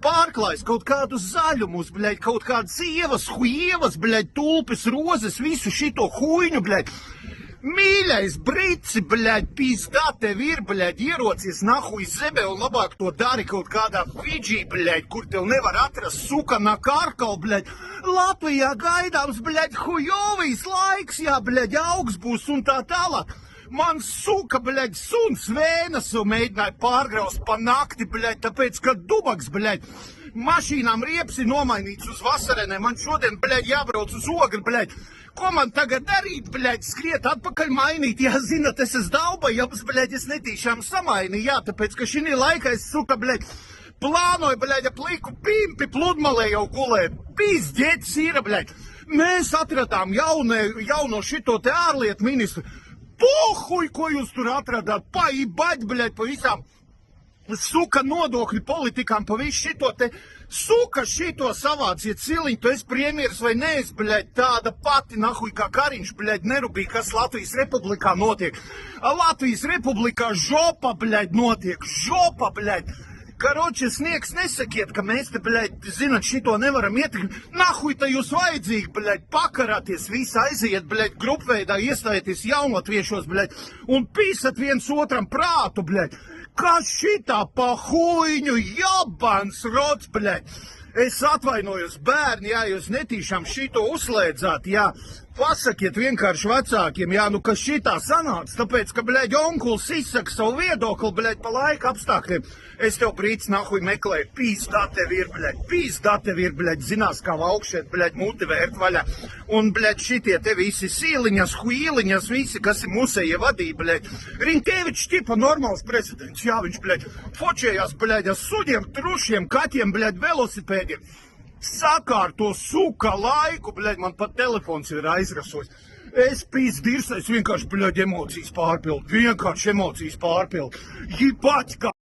pārklājs, kaut kādus zaļumus, bļaļ, kaut kādas ievas, huievas, bļaļ, tulpes, rozes, visu šito huiņu, bļaļ. Mīļais brici, bļaļ, pīzdā tev ir, bļaļ, ierocies nahu iz zemē un labāk to dari kaut kādā Fidži, bļaļ, kur tev nevar atrast suka na karkal, bļaļ. Latvijā gaidāms, bļaļ, hujovijas laiks, jā, bļaļ, augs būs un tā tālāk. Man suka, bļaļ, suns Vēnesu mēģināja pārgraust pa nakti, bļaļ, tāpēc, ka dubaks, bļaļ, mašīnām rieps ir nomainīts uz vasarenē. Man šodien, bļaļ, jābrauc uz Ogri, bļaļ. Ko man tagad darīt, bļaļ, skriet atpakaļ mainīt? Jā, zinat, es esmu daubajams, bļaļ, es netīšām samainīju, jā, tāpēc, ka šī laika es, suka, bļaļ, plānoju, bļaļ, pliku pimpi pludmalē jau gulēt. Pīzdietis ir, bļaļ. Mēs atradām jauno šito te ārlietu ministru. Pohuj, ko jūs tur atradāt? Paībaļ, bļaļ, pa visām suka nodokļu politikām, pa visu šito te suka šito savāciet ciliņu, tu esi premjeras vai neesi, bļaļ, tāda pati nahuj kā Kariņš, bļaļ, nerubīja, kas Latvijas Republikā notiek. Latvijas Republikā žopa, bļaļ, notiek, žopa, bļaļ. Karoči, sniegs nesakiet, ka mēs te, bļaļ, zinat, šito nevaram ietekmēt. Nahuj, tā jūs vajadzīgi, bļaļ, pakarāties, visi aiziet, bļaļ, grupveidā iestājieties jaunatviešos, bļaļ, un pīsat viens otram prātu, bļaļ. Kas šitā pa huiņu jabans rods, bļaļ? Es atvainojos, bērni, jā, jūs netīšām šito uzslēdzāt, jā. Pasakiet vienkārši vecākiem, jā, nu, kas šitā sanāca, tāpēc, ka, bļaļ, onkuls izsaka savu viedokli, bļaļ, pa laika apstākļiem. Es tev brīdis nahuj meklēju, pīzdā tev ir, bļaļ, zinās, kā augšēt, bļaļ, muti vērt vaļā. Un, bļaļ, šitie te visi sīliņas, huīliņas, visi, kas ir musējie vadīja, bļaļ. Riņkevičs tipa normāls prezidents, jā, viņš, bļaļ, fočējās, bļaļ, ar suģiem, trušiem, kaķiem, bļaļ, velosipēdiem. Sakārto suka laiku, bļaļ, man pat telefons ir aizrasojis. Es pīzdirsais vienkārši, bļaļ, emocijas pārpildu, Jibać, kā